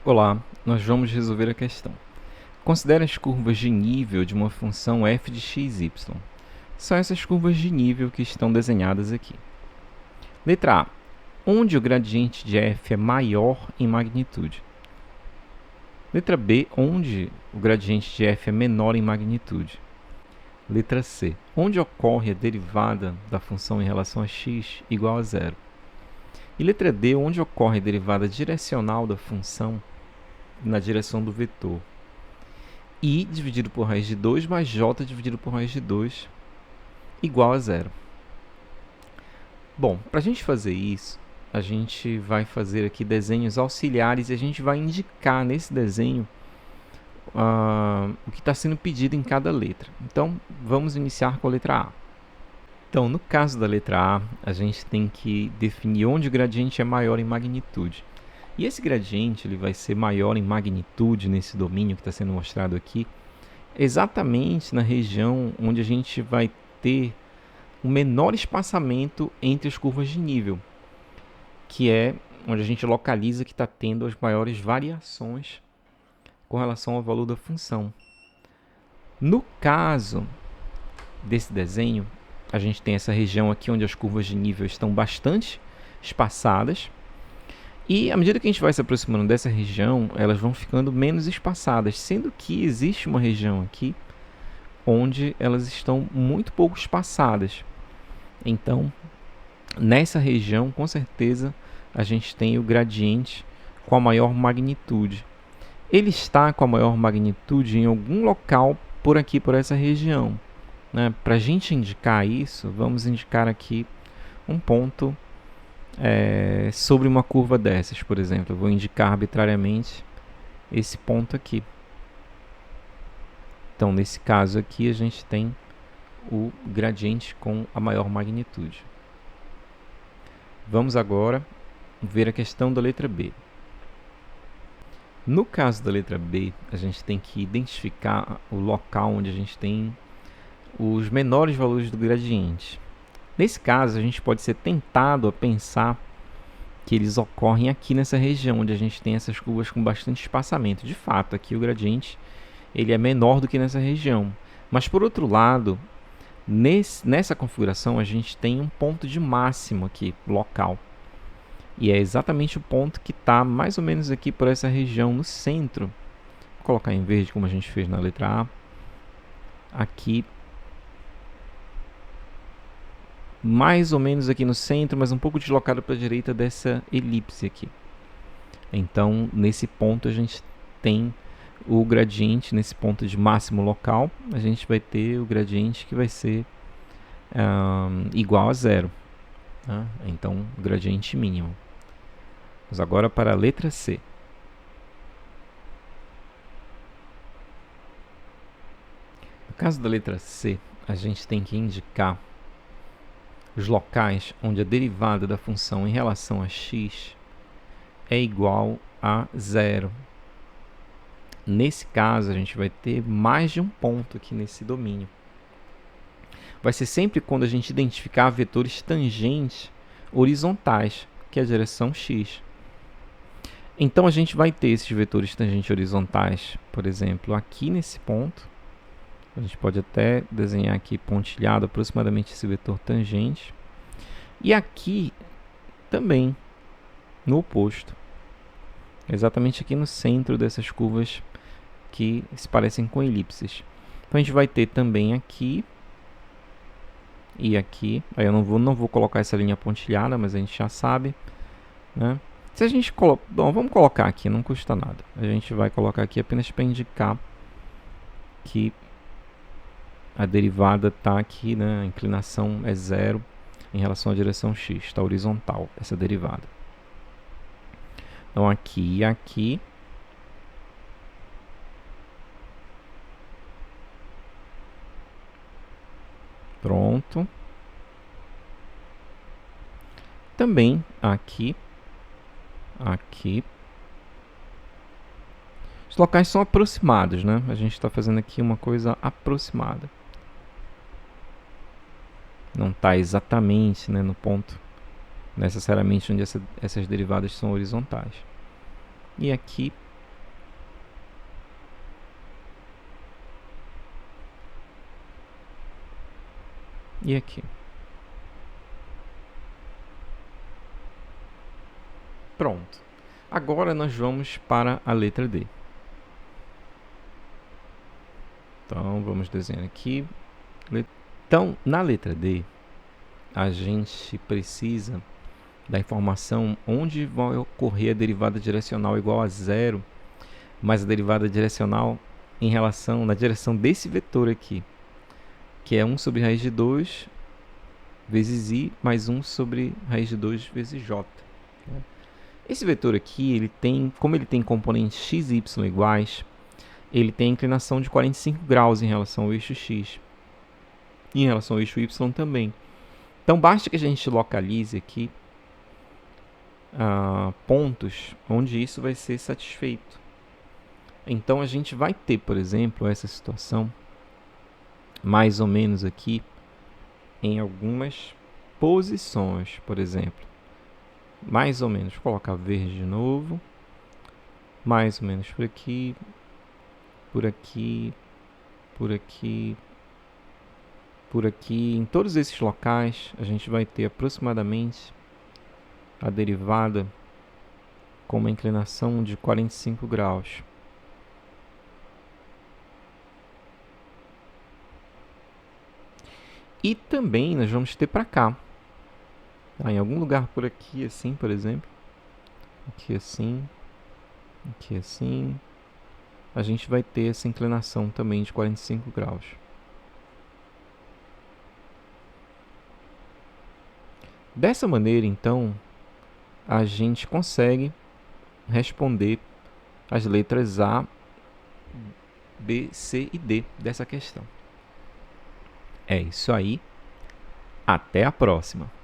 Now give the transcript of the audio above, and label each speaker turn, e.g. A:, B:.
A: Olá, nós vamos resolver a questão. Considere as curvas de nível de uma função f de x, y. São essas curvas de nível que estão desenhadas aqui. Letra A. Onde o gradiente de f é maior em magnitude. Letra B. Onde o gradiente de f é menor em magnitude. Letra C. Onde ocorre a derivada da função em relação a x igual a zero. E letra D. Onde ocorre a derivada direcional da função na direção do vetor. I dividido por raiz de 2 mais j dividido por raiz de 2 igual a zero. Bom, para a gente fazer isso, a gente vai fazer aqui desenhos auxiliares e a gente vai indicar nesse desenho o que está sendo pedido em cada letra. Então, vamos iniciar com a letra A. Então, no caso da letra A, a gente tem que definir onde o gradiente é maior em magnitude. E esse gradiente ele vai ser maior em magnitude nesse domínio que está sendo mostrado aqui, exatamente na região onde a gente vai ter o menor espaçamento entre as curvas de nível, que é onde a gente localiza que está tendo as maiores variações com relação ao valor da função. No caso desse desenho, a gente tem essa região aqui onde as curvas de nível estão bastante espaçadas. E à medida que a gente vai se aproximando dessa região, elas vão ficando menos espaçadas, sendo que existe uma região aqui onde elas estão muito pouco espaçadas. Então, nessa região, com certeza, a gente tem o gradiente com a maior magnitude. Ele está com a maior magnitude em algum local por aqui, por essa região, né? Para a gente indicar isso, vamos indicar aqui um ponto sobre uma curva dessas, por exemplo. Eu vou indicar arbitrariamente esse ponto aqui. Então, nesse caso aqui, a gente tem o gradiente com a maior magnitude. Vamos agora ver a questão da letra B. No caso da letra B, a gente tem que identificar o local onde a gente tem os menores valores do gradiente. Nesse caso, a gente pode ser tentado a pensar que eles ocorrem aqui nessa região, onde a gente tem essas curvas com bastante espaçamento. De fato, aqui o gradiente ele é menor do que nessa região. Mas, por outro lado, nessa configuração, a gente tem um ponto de máximo aqui, local. E é exatamente o ponto que está mais ou menos aqui por essa região no centro. Vou colocar em verde, como a gente fez na letra A. Aqui, mais ou menos aqui no centro, mas um pouco deslocado para a direita dessa elipse aqui. Então, nesse ponto a gente tem o gradiente, nesse ponto de máximo local, a gente vai ter o gradiente que vai ser igual a zero. Tá? Então, o gradiente mínimo. Vamos agora para a letra C. No caso da letra C, a gente tem que indicar os locais onde a derivada da função em relação a x é igual a zero. Nesse caso, a gente vai ter mais de um ponto aqui nesse domínio. Vai ser sempre quando a gente identificar vetores tangentes horizontais, que é a direção x. Então, a gente vai ter esses vetores tangentes horizontais, por exemplo, aqui nesse ponto. A gente pode até desenhar aqui pontilhado aproximadamente esse vetor tangente. E aqui também, no oposto. Exatamente aqui no centro dessas curvas que se parecem com elipses. Então, a gente vai ter também aqui e aqui. Aí eu não vou colocar essa linha pontilhada, mas a gente já sabe, né? Se a gente Bom, vamos colocar aqui, não custa nada. A gente vai colocar aqui apenas para indicar que a derivada está aqui, né? A inclinação é zero em relação à direção x, está horizontal essa derivada. Então, aqui e aqui. Pronto. Também aqui. Aqui. Os locais são aproximados, né? A gente está fazendo aqui uma coisa aproximada. Não está exatamente, né, no ponto necessariamente onde essas derivadas são horizontais. E aqui e aqui. Pronto. Agora nós vamos para a letra D. Então, vamos desenhar aqui. Então, na letra D, a gente precisa da informação onde vai ocorrer a derivada direcional igual a zero, mais a derivada direcional em relação, na direção desse vetor aqui, que é 1 sobre raiz de 2 vezes i, mais 1 sobre raiz de 2 vezes j. Esse vetor aqui, ele tem, como ele tem componentes x e y iguais, ele tem inclinação de 45 graus em relação ao eixo x. E em relação ao eixo y também. Então, basta que a gente localize aqui pontos onde isso vai ser satisfeito. Então, a gente vai ter, por exemplo, essa situação, mais ou menos aqui, em algumas posições, por exemplo. Mais ou menos, vou colocar verde de novo. Mais ou menos por aqui, por aqui, por aqui, por aqui. Em todos esses locais, a gente vai ter aproximadamente a derivada com uma inclinação de 45 graus. E também nós vamos ter para cá. Em algum lugar por aqui, assim, por exemplo. Aqui assim. Aqui assim. A gente vai ter essa inclinação também de 45 graus. Dessa maneira, então, a gente consegue responder as letras A, B, C e D dessa questão. É isso aí. Até a próxima!